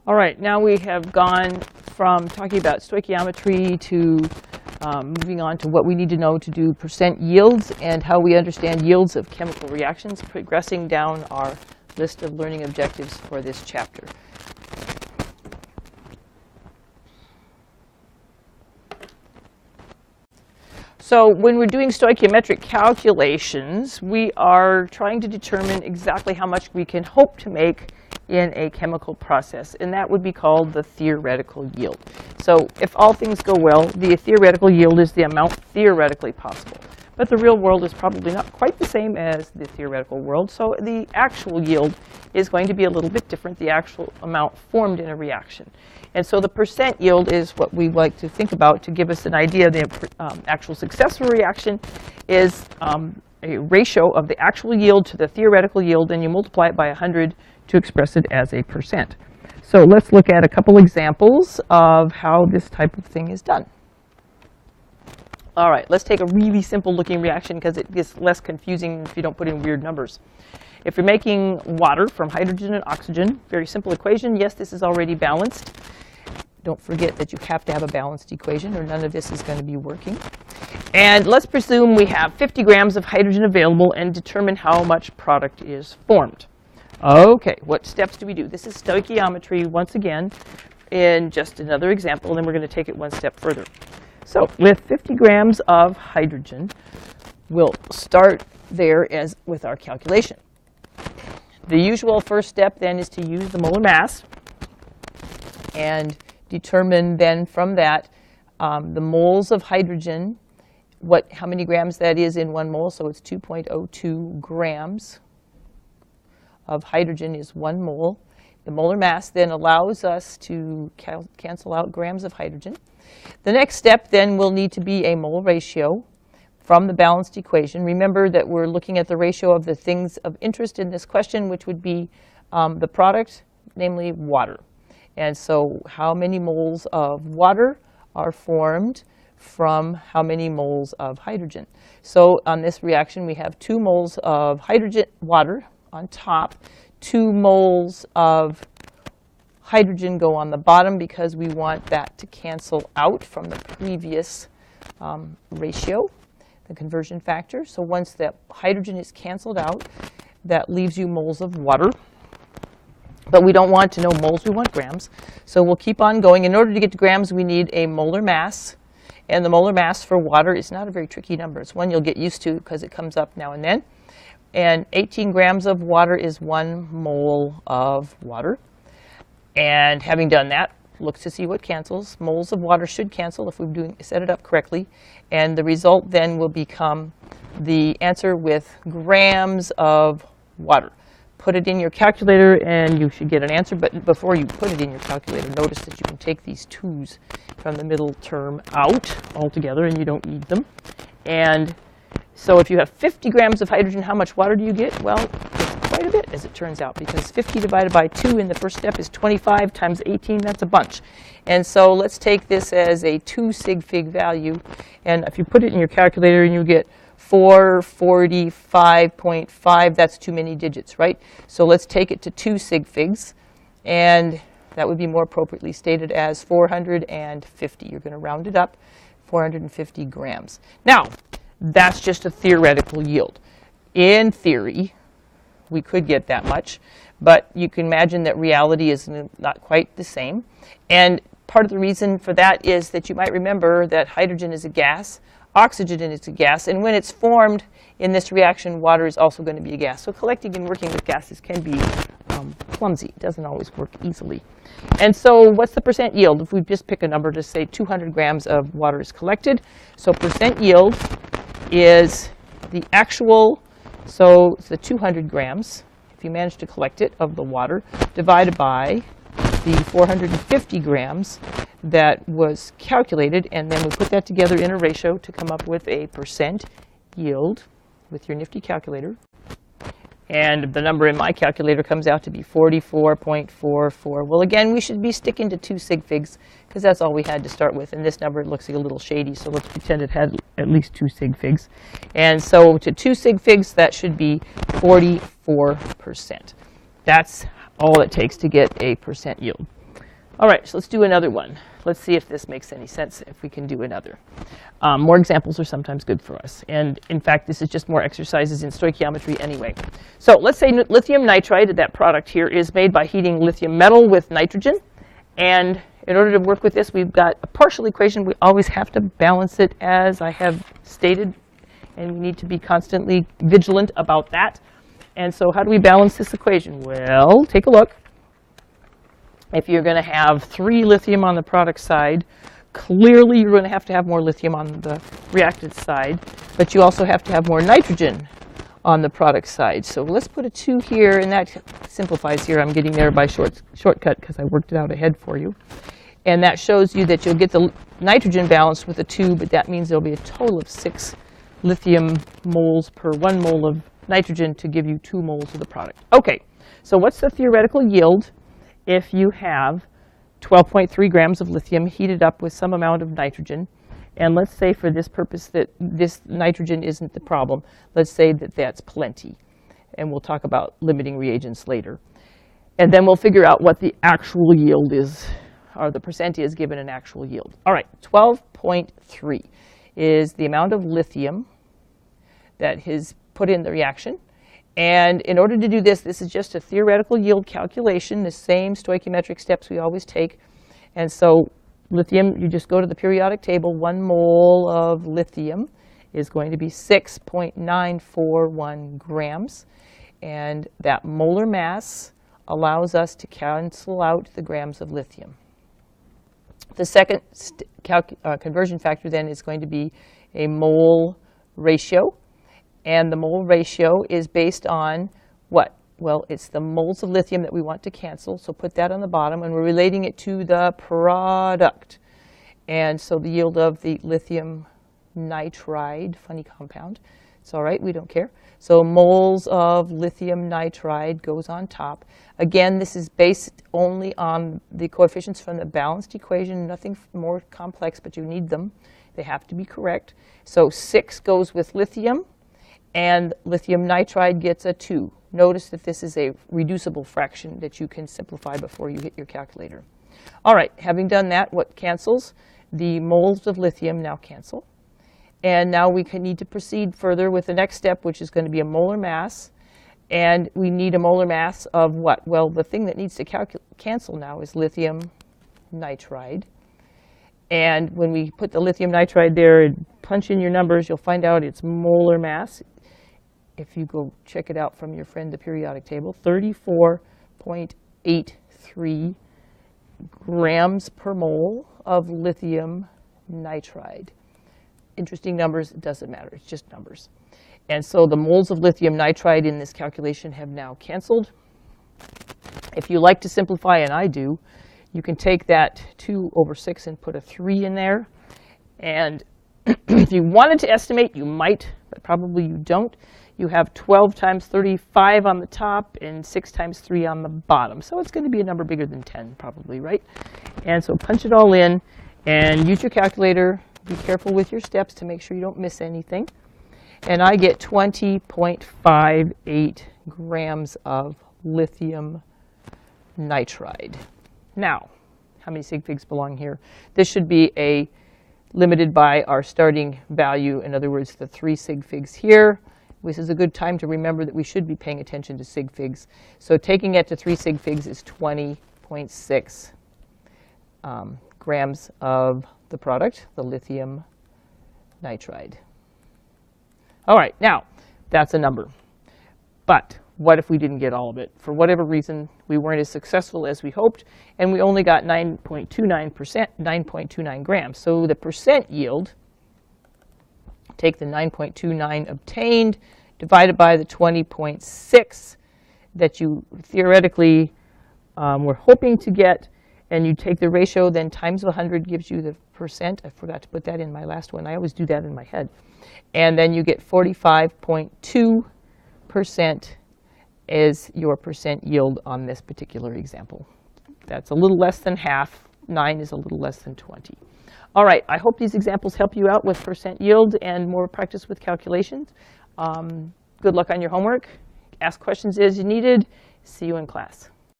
All right, now we have gone from talking about stoichiometry to moving on to what we need to know to do percent yields and how we understand yields of chemical reactions, progressing down our list of learning objectives for this chapter. So when we're doing stoichiometric calculations, we are trying to determine exactly how much we can hope to make in a chemical process, and that would be called the theoretical yield. So if all things go well, the theoretical yield is the amount theoretically possible. But the real world is probably not quite the same as the theoretical world, so the actual yield is going to be a little bit different, the actual amount formed in a reaction. And so the percent yield is what we like to think about to give us an idea. The actual successful reaction is a ratio of the actual yield to the theoretical yield, and you multiply it by 100 to express it as a percent. So let's look at a couple examples of how this type of thing is done. All right, let's take a really simple looking reaction because it gets less confusing if you don't put in weird numbers. If you're making water from hydrogen and oxygen, very simple equation. Yes, this is already balanced. Don't forget that you have to have a balanced equation or none of this is going to be working. And let's presume we have 50 grams of hydrogen available and determine how much product is formed. Okay, what steps do we do? This is stoichiometry once again in just another example, and then we're going to take it one step further. So with 50 grams of hydrogen, we'll start there as with our calculation. The usual first step then is to use the molar mass and determine then from that the moles of hydrogen, how many grams that is in 1 mole. So it's 2.02 grams of hydrogen is 1 mole. The molar mass then allows us to cancel out grams of hydrogen. The next step then will need to be a mole ratio from the balanced equation. Remember that we're looking at the ratio of the things of interest in this question, which would be the product, namely water. And so how many moles of water are formed from how many moles of hydrogen? So on this reaction, we have 2 moles of hydrogen water on top, 2 moles of hydrogen go on the bottom because we want that to cancel out from the previous ratio, the conversion factor. So once that hydrogen is canceled out, that leaves you moles of water. But we don't want to know moles, we want grams. So we'll keep on going. In order to get to grams, we need a molar mass. And the molar mass for water is not a very tricky number. It's one you'll get used to because it comes up now and then. And 18 grams of water is 1 mole of water. And having done that, look to see what cancels. Moles of water should cancel if we've set it up correctly. And the result then will become the answer with grams of water. Put it in your calculator and you should get an answer. But before you put it in your calculator, notice that you can take these 2's from the middle term out altogether and you don't need them. And so if you have 50 grams of hydrogen, how much water do you get? Well, it's quite a bit, as it turns out, because 50 divided by 2 in the first step is 25 times 18. That's a bunch. And so let's take this as a 2 sig fig value. And if you put it in your calculator and you get 445.5, that's too many digits, right? So let's take it to 2 sig figs. And that would be more appropriately stated as 450. You're going to round it up, 450 grams. Now, that's just a theoretical yield. In theory, we could get that much, but you can imagine that reality is not quite the same. And part of the reason for that is that you might remember that hydrogen is a gas, oxygen is a gas, and when it's formed in this reaction, water is also going to be a gas. So collecting and working with gases can be clumsy. It doesn't always work easily. And so what's the percent yield? If we just pick a number to say 200 grams of water is collected, so percent yield is the actual, so it's the 200 grams, if you manage to collect it, of the water, divided by the 450 grams that was calculated, and then we put that together in a ratio to come up with a percent yield with your nifty calculator. And the number in my calculator comes out to be 44.44. Well, again, we should be sticking to 2 sig figs because that's all we had to start with. And this number looks like a little shady, so let's pretend it had at least 2 sig figs. And so to 2 sig figs, that should be 44%. That's all it takes to get a percent yield. All right, so let's do another one. Let's see if this makes any sense, if we can do another. More examples are sometimes good for us. And in fact, this is just more exercises in stoichiometry anyway. So let's say lithium nitride, that product here, is made by heating lithium metal with nitrogen. And in order to work with this, we've got a partial equation. We always have to balance it, as I have stated, and we need to be constantly vigilant about that. And so how do we balance this equation? Well, take a look. If you're going to have 3 lithium on the product side, clearly you're going to have more lithium on the reactant side, but you also have to have more nitrogen on the product side. So let's put a 2 here, and that simplifies here. I'm getting there by shortcut because I worked it out ahead for you. And that shows you that you'll get the nitrogen balanced with a 2, but that means there'll be a total of 6 lithium moles per 1 mole of nitrogen to give you 2 moles of the product. Okay, so what's the theoretical yield if you have 12.3 grams of lithium heated up with some amount of nitrogen? And let's say for this purpose that this nitrogen isn't the problem. Let's say that that's plenty. And we'll talk about limiting reagents later. And then we'll figure out what the actual yield is, or the percent is given an actual yield. All right, 12.3 is the amount of lithium that is put in the reaction. And in order to do this, this is just a theoretical yield calculation, the same stoichiometric steps we always take. And so lithium, you just go to the periodic table. 1 mole of lithium is going to be 6.941 grams. And that molar mass allows us to cancel out the grams of lithium. The second conversion factor then is going to be a mole ratio. And the mole ratio is based on what? Well, it's the moles of lithium that we want to cancel. So put that on the bottom, and we're relating it to the product. And so the yield of the lithium nitride, funny compound. It's all right, we don't care. So moles of lithium nitride goes on top. Again, this is based only on the coefficients from the balanced equation, nothing more complex, but you need them. They have to be correct. So 6 goes with lithium, and lithium nitride gets a 2. Notice that this is a reducible fraction that you can simplify before you hit your calculator. All right, having done that, what cancels? The moles of lithium now cancel. And now we need to proceed further with the next step, which is going to be a molar mass. And we need a molar mass of what? Well, the thing that needs to cancel now is lithium nitride. And when we put the lithium nitride there and punch in your numbers, you'll find out its molar mass, if you go check it out from your friend, the periodic table, 34.83 grams per mole of lithium nitride. Interesting numbers, it doesn't matter, it's just numbers. And so the moles of lithium nitride in this calculation have now canceled. If you like to simplify, and I do, you can take that 2/6 and put a 3 in there. And if you wanted to estimate, you might, but probably you don't. You have 12 times 35 on the top and 6 times 3 on the bottom. So it's going to be a number bigger than 10 probably, right? And so punch it all in and use your calculator. Be careful with your steps to make sure you don't miss anything. And I get 20.58 grams of lithium nitride. Now, how many sig figs belong here? This should be limited by our starting value. In other words, the 3 sig figs here. This is a good time to remember that we should be paying attention to sig figs. So taking it to 3 sig figs is 20.6 grams of the product, the lithium nitride. All right, now that's a number. But what if we didn't get all of it? For whatever reason, we weren't as successful as we hoped, and we only got 9.29 grams. So the percent yield, take the 9.29 obtained, divided by the 20.6 that you theoretically were hoping to get, and you take the ratio, then times 100 gives you the percent. I forgot to put that in my last one. I always do that in my head. And then you get 45.2% is your percent yield on this particular example. That's a little less than half. 9 is a little less than 20. All right, I hope these examples help you out with percent yield and more practice with calculations. Good luck on your homework. Ask questions as you needed. See you in class.